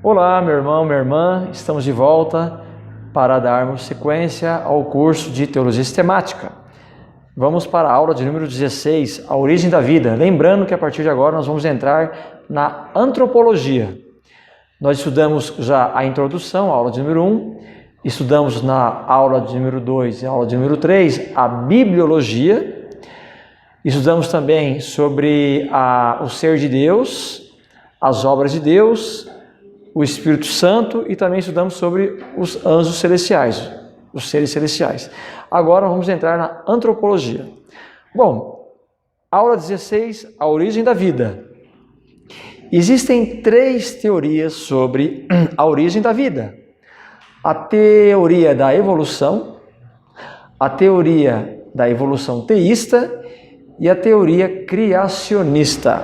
Olá, meu irmão, minha irmã, estamos de volta para darmos sequência ao curso de Teologia Sistemática. Vamos para a aula de número 16, a origem da vida. Lembrando que a partir de agora nós vamos entrar na antropologia. Nós estudamos já a introdução, a aula de número 1, estudamos na aula de número 2 e a aula de número 3 a bibliologia, estudamos também sobre o ser de Deus, as obras de Deus, o Espírito Santo e também estudamos sobre os anjos celestiais, os seres celestiais. Agora vamos entrar na antropologia. Bom, aula 16, a origem da vida. Existem 3 teorias sobre a origem da vida. A teoria da evolução, a teoria da evolução teísta e a teoria criacionista.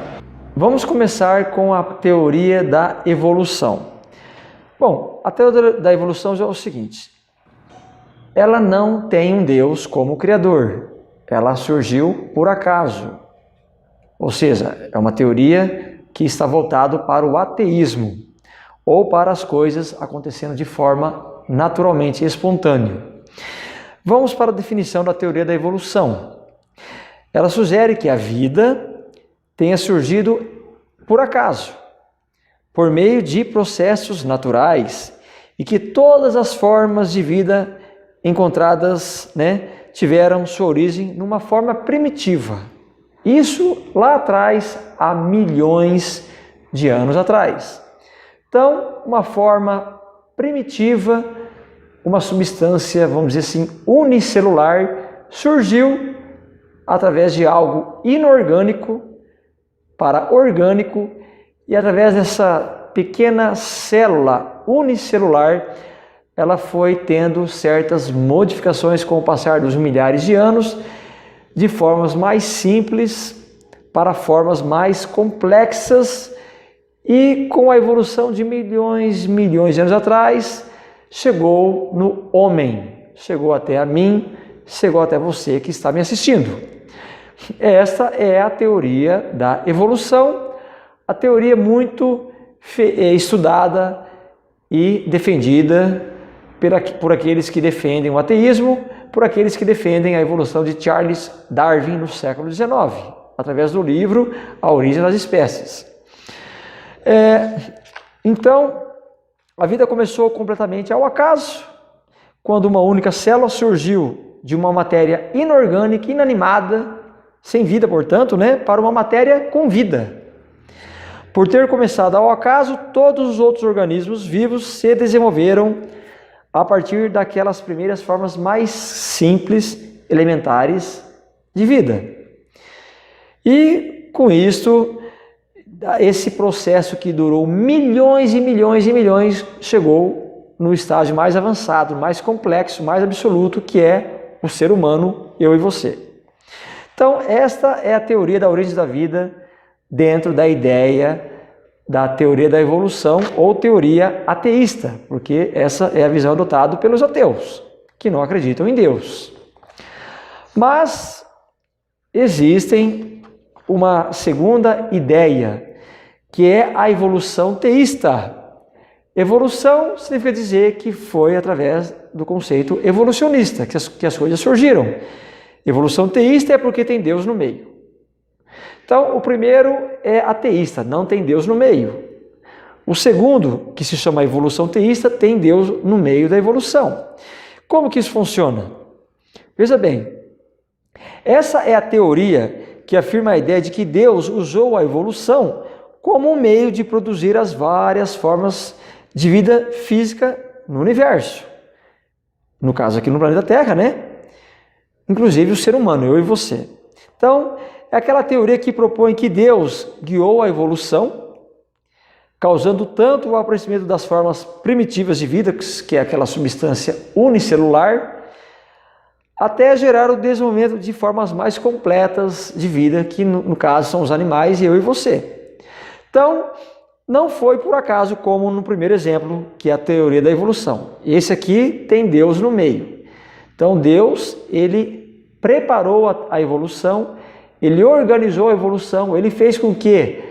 Vamos começar com a teoria da evolução. Bom, a teoria da evolução já é o seguinte: ela não tem um Deus como criador, ela surgiu por acaso. Ou seja, é uma teoria que está voltada para o ateísmo, ou para as coisas acontecendo de forma naturalmente espontânea. Vamos para a definição da teoria da evolução. Ela sugere que a vida tenha surgido por acaso, por meio de processos naturais, e que todas as formas de vida encontradas, tiveram sua origem numa forma primitiva. Isso lá atrás, há milhões de anos atrás. Então, uma forma primitiva, uma substância, vamos dizer assim, unicelular, surgiu através de algo inorgânico para orgânico, e através dessa pequena célula unicelular, ela foi tendo certas modificações com o passar dos milhares de anos, de formas mais simples para formas mais complexas, e com a evolução de milhões de anos atrás, chegou no homem, chegou até a mim, chegou até você que está me assistindo. Esta é a teoria da evolução, a teoria muito estudada e defendida por aqueles que defendem o ateísmo, por aqueles que defendem a evolução de Charles Darwin no século XIX, através do livro A Origem das Espécies. Então, a vida começou completamente ao acaso, quando uma única célula surgiu de uma matéria inorgânica, inanimada, sem vida, portanto, para uma matéria com vida. Por ter começado ao acaso, todos os outros organismos vivos se desenvolveram a partir daquelas primeiras formas mais simples, elementares de vida. E com isto, esse processo que durou milhões e milhões e milhões, chegou no estágio mais avançado, mais complexo, mais absoluto, que é o ser humano, eu e você. Então, esta é a teoria da origem da vida dentro da ideia da teoria da evolução ou teoria ateísta, porque essa é a visão adotada pelos ateus, que não acreditam em Deus. Mas existe uma segunda ideia, que é a evolução teísta. Evolução significa dizer que foi através do conceito evolucionista que as coisas surgiram. Evolução teísta é porque tem Deus no meio. Então, o primeiro é ateísta, não tem Deus no meio. O segundo, que se chama evolução teísta, tem Deus no meio da evolução. Como que isso funciona? Veja bem, essa é a teoria que afirma a ideia de que Deus usou a evolução como um meio de produzir as várias formas de vida física no universo. No caso aqui no planeta Terra, inclusive o ser humano, eu e você. Então, é aquela teoria que propõe que Deus guiou a evolução, causando tanto o aparecimento das formas primitivas de vida, que é aquela substância unicelular, até gerar o desenvolvimento de formas mais completas de vida, que no caso são os animais e eu e você. Então, não foi por acaso como no primeiro exemplo, que é a teoria da evolução. Esse aqui tem Deus no meio. Então, Deus, ele preparou a evolução, ele organizou a evolução, ele fez com que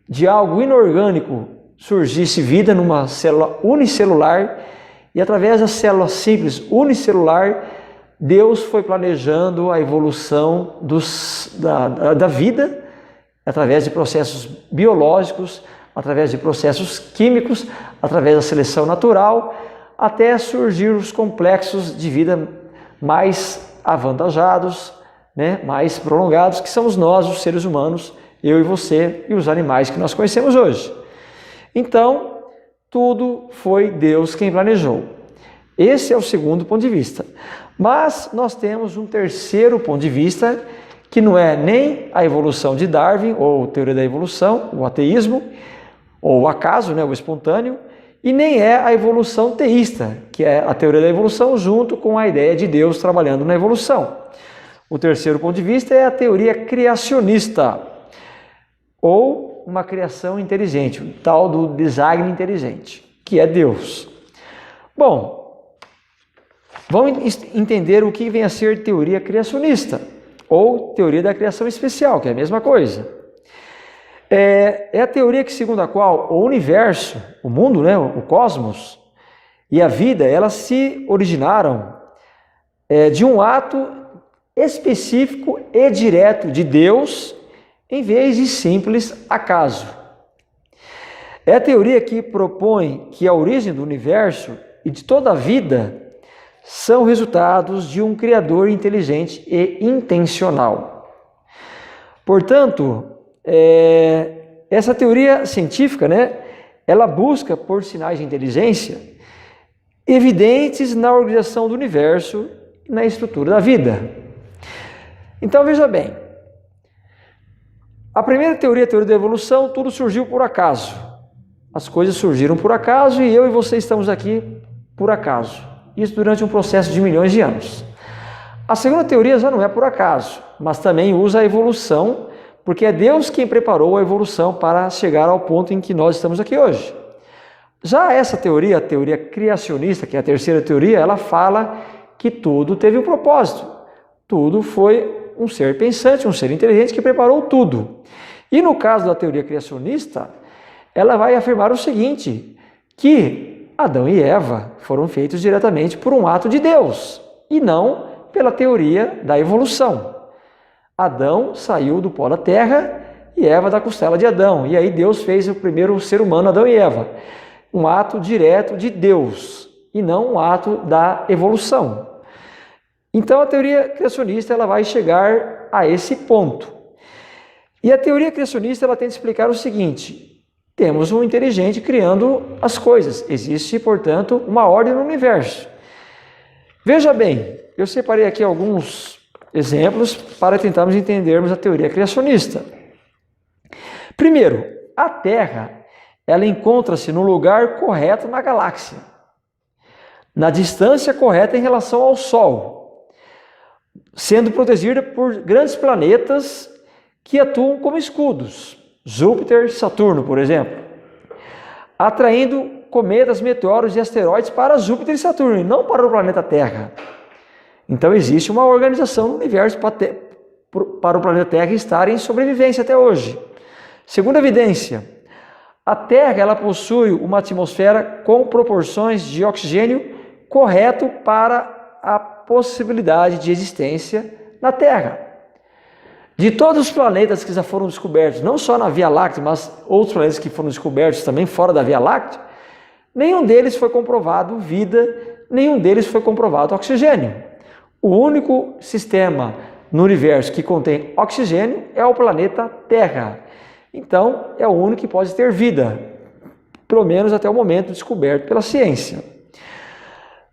de algo inorgânico surgisse vida numa célula unicelular, e através da célula simples unicelular, Deus foi planejando a evolução da vida através de processos biológicos, através de processos químicos, através da seleção natural, até surgir os complexos de vida mais avantajados, né, mais prolongados, que somos nós, os seres humanos, eu e você e os animais que nós conhecemos hoje. Então, tudo foi Deus quem planejou. Esse é o segundo ponto de vista. Mas nós temos um terceiro ponto de vista, que não é nem a evolução de Darwin, ou teoria da evolução, o ateísmo, ou o acaso, né, o espontâneo, e nem é a evolução teísta, que é a teoria da evolução junto com a ideia de Deus trabalhando na evolução. O terceiro ponto de vista é a teoria criacionista, ou uma criação inteligente, o tal do design inteligente, que é Deus. Bom, vamos entender o que vem a ser teoria criacionista, ou teoria da criação especial, que é a mesma coisa. É a teoria que, segundo a qual o universo, o mundo, né, o cosmos e a vida, elas se originaram de um ato específico e direto de Deus, em vez de simples acaso. É a teoria que propõe que a origem do universo e de toda a vida são resultados de um Criador inteligente e intencional. Portanto, essa teoria científica, né, ela busca por sinais de inteligência evidentes na organização do universo e na estrutura da vida. Então, veja bem, a primeira teoria, a teoria da evolução, tudo surgiu por acaso. As coisas surgiram por acaso e eu e você estamos aqui por acaso. Isso durante um processo de milhões de anos. A segunda teoria já não é por acaso, mas também usa a evolução, porque é Deus quem preparou a evolução para chegar ao ponto em que nós estamos aqui hoje. Já essa teoria, a teoria criacionista, que é a terceira teoria, ela fala que tudo teve um propósito. Tudo foi um ser pensante, um ser inteligente que preparou tudo. E no caso da teoria criacionista, ela vai afirmar o seguinte, que Adão e Eva foram feitos diretamente por um ato de Deus, e não pela teoria da evolução. Adão saiu do pó da terra e Eva da costela de Adão, e aí Deus fez o primeiro ser humano, Adão e Eva. Um ato direto de Deus, e não um ato da evolução. Então a teoria criacionista ela vai chegar a esse ponto. E a teoria criacionista ela tenta explicar o seguinte: temos um inteligente criando as coisas. Existe, portanto, uma ordem no universo. Veja bem, eu separei aqui alguns exemplos para tentarmos entendermos a teoria criacionista. Primeiro, a Terra ela encontra-se no lugar correto na galáxia, na distância correta em relação ao Sol, sendo protegida por grandes planetas que atuam como escudos, Júpiter, Saturno, por exemplo, atraindo cometas, meteoros e asteroides para Júpiter e Saturno, e não para o planeta Terra. Então existe uma organização no universo para o planeta Terra estar em sobrevivência até hoje. Segunda evidência, a Terra ela possui uma atmosfera com proporções de oxigênio correto para a possibilidade de existência na Terra. De todos os planetas que já foram descobertos, não só na Via Láctea, mas outros planetas que foram descobertos também fora da Via Láctea, nenhum deles foi comprovado vida, nenhum deles foi comprovado oxigênio. O único sistema no universo que contém oxigênio é o planeta Terra. Então, é o único que pode ter vida, pelo menos até o momento descoberto pela ciência.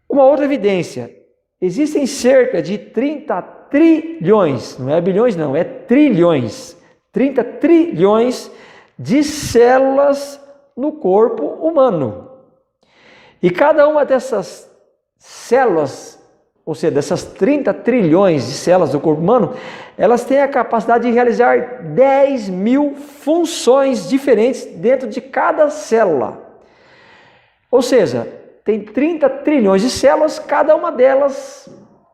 Uma outra evidência, existem cerca de 30 trilhões, não é bilhões não, é trilhões, 30 trilhões de células no corpo humano. E cada uma dessas células, ou seja, dessas 30 trilhões de células do corpo humano, elas têm a capacidade de realizar 10 mil funções diferentes dentro de cada célula. Ou seja, tem 30 trilhões de células, cada uma delas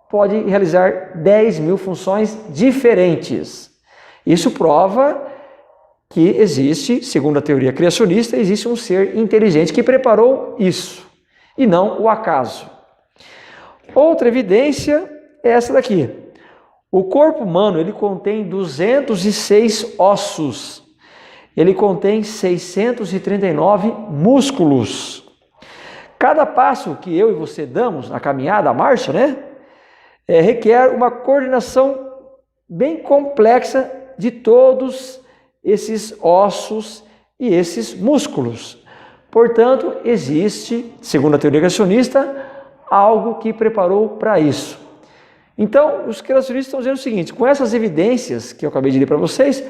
pode realizar 10 mil funções diferentes. Isso prova que existe, segundo a teoria criacionista, existe um ser inteligente que preparou isso, e não o acaso. Outra evidência é essa daqui. O corpo humano, ele contém 206 ossos. Ele contém 639 músculos. Cada passo que eu e você damos na caminhada, a marcha, né? Requer uma coordenação bem complexa de todos esses ossos e esses músculos. Portanto, existe, segundo a teoria criacionista, algo que preparou para isso. Então, os criacionistas estão dizendo o seguinte: com essas evidências que eu acabei de ler para vocês,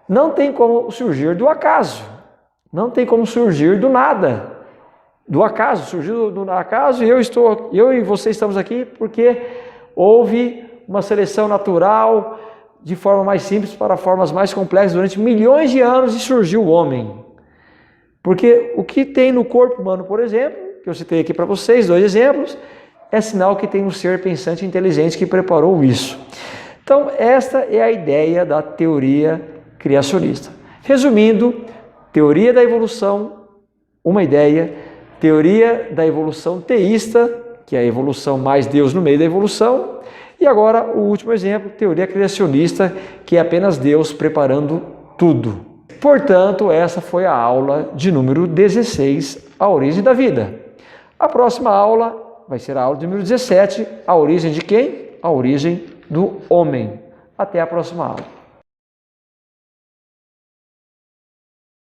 não tem como surgir do acaso, não tem como surgir do nada, do acaso. Surgiu do acaso e eu e você estamos aqui porque houve uma seleção natural de forma mais simples para formas mais complexas durante milhões de anos e surgiu o homem. Porque o que tem no corpo humano, por exemplo, que eu citei aqui para vocês, 2 exemplos, é sinal que tem um ser pensante e inteligente que preparou isso. Então, esta é a ideia da teoria criacionista. Resumindo, teoria da evolução, uma ideia, teoria da evolução teísta, que é a evolução mais Deus no meio da evolução, e agora o último exemplo, teoria criacionista, que é apenas Deus preparando tudo. Portanto, essa foi a aula de número 16, a origem da vida. A próxima aula vai ser a aula de número 17, a origem de quem? A origem do homem. Até a próxima aula.